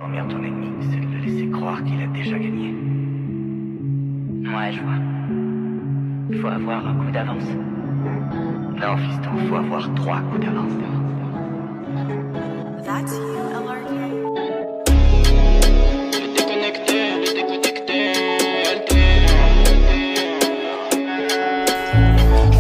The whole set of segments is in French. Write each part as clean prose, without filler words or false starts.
Emmerde ton ennemi, c'est de le laisser croire qu'il a déjà gagné. Ouais, je vois. Faut avoir un coup d'avance. Non, fiston, faut avoir 3 coups d'avance. That's you, LRK. Le déconnecté,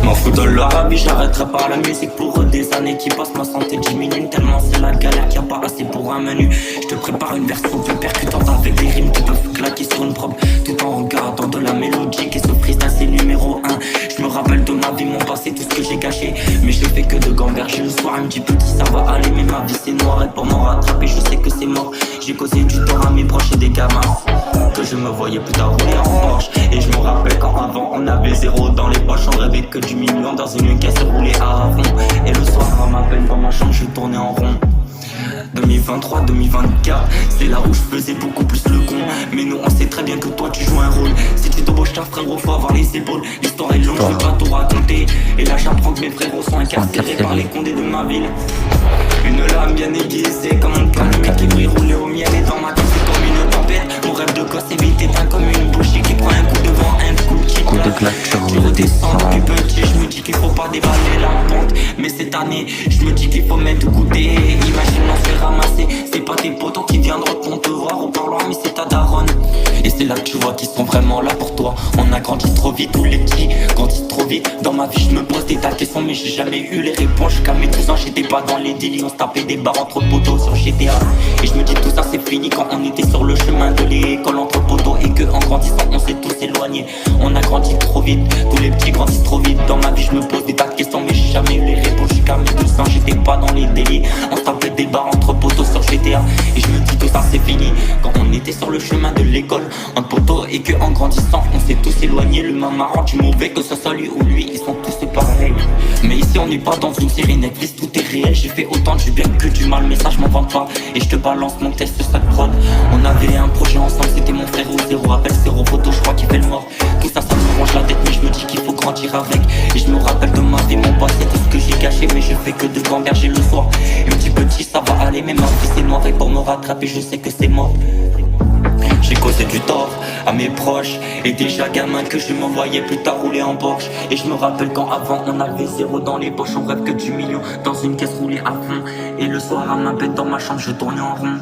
Je m'en fous de l'Arabie, j'arrêterai pas la musique pour eux. Des années qui passent, ma santé diminue tellement c'est la galère qu'il n'y a pas assez pour un menu. Je te prépare une version plus percutante avec des rimes qui peuvent claquer sur une probe, tout en regardant de la mélodie qui se freestyle, c'est numéro 1. Je me rappelle de ma vie, mon passé, tout ce que j'ai caché, mais je fais que de gamberger le soir. Elle me dit petit ça va aller, mais ma vie c'est noir, et pour m'en rattraper je sais que c'est mort. J'ai causé du tort à mes proches et des gamins que je me voyais plus tard rouler en Porsche. Et je me rappelle quand avant on avait zéro dans les poches, on rêvait que du million dans une caisse roulée à fond. Et le soir à ma peine dans ma chambre je tournais en rond. 2023, 2024, c'est là où je faisais beaucoup plus le con. Mais nous on sait très bien que toi tu joues un rôle. Si tu t'embauches ta frérot, faut avoir les épaules. L'histoire est longue, je vais pas tout raconter. Et là j'apprends que mes frérots sont incarcérés par les condés de ma ville. Une lame bien aiguisée comme un calumet qui brille roulé au miel. Et dans ma tête c'est comme une tempête. Mon rêve de gosse est vite éteint comme une bouchée qui prend un coup de vent, un coup de claque. Je redescends depuis petit, je me dis qu'il faut pas dévaler la pente. Mais cette année, je me dis qu'il faut mettre de côté. Imagine on se fait ramasser, c'est pas tes potos qui viendront te voir au parloir, mais c'est ta daronne. Et c'est là que tu vois qu'ils sont vraiment là pour toi. On a grandi trop vite, tous les petits grandissent trop vite. Dans ma vie je me pose des tas de questions, mais j'ai jamais eu les réponses. Jusqu'à mes 12 ans j'étais pas dans les délits. On se tapait des barres entre poteaux sur GTA. Et je me dis tout ça c'est fini quand on était sur le chemin de l'école entre poteaux. Et que en grandissant on s'est tous éloignés. On a grandi trop vite, tous les petits grandissent trop vite. Dans ma vie je me pose des tas de questions, mais j'ai jamais eu les réponses. Jusqu'à mes 12 ans j'étais pas dans les délits. On se tapait des barres entre poteaux sur GTA. Et je me dis tout ça c'est fini quand on était sur le chemin de l'école entre poteaux. Et que en grandissant on s'est tous éloignés. Le maman rend du mauvais, que ce soit lui ou lui, ils sont tous pareils. Mais ici on n'est pas dans une série Netflix, tout est réel. J'ai fait autant du bien que du mal, mais ça je m'en vante pas. Et je te balance mon test sac prod. On avait un projet ensemble, c'était mon frère au zéro rappel, zéro photo, je crois qu'il fait le mort. Tout ça ça me ronge la tête, mais je me dis qu'il faut grandir avec. Et je me rappelle de ma vie, mon passé, tout ce que j'ai caché, mais je fais que de gamberger le soir. Et me dis petit ça va aller, mais ma vie c'est noir. Et pour me rattraper je sais que c'est mort. J'ai causé du tort à mes proches, et déjà gamin que je me voyais plus tard rouler en Porsche. Et je me rappelle quand avant on avait zéro dans les poches, on rêve que du million dans une caisse roulée à fond. Et le soir à ma bête dans ma chambre je tournais en rond.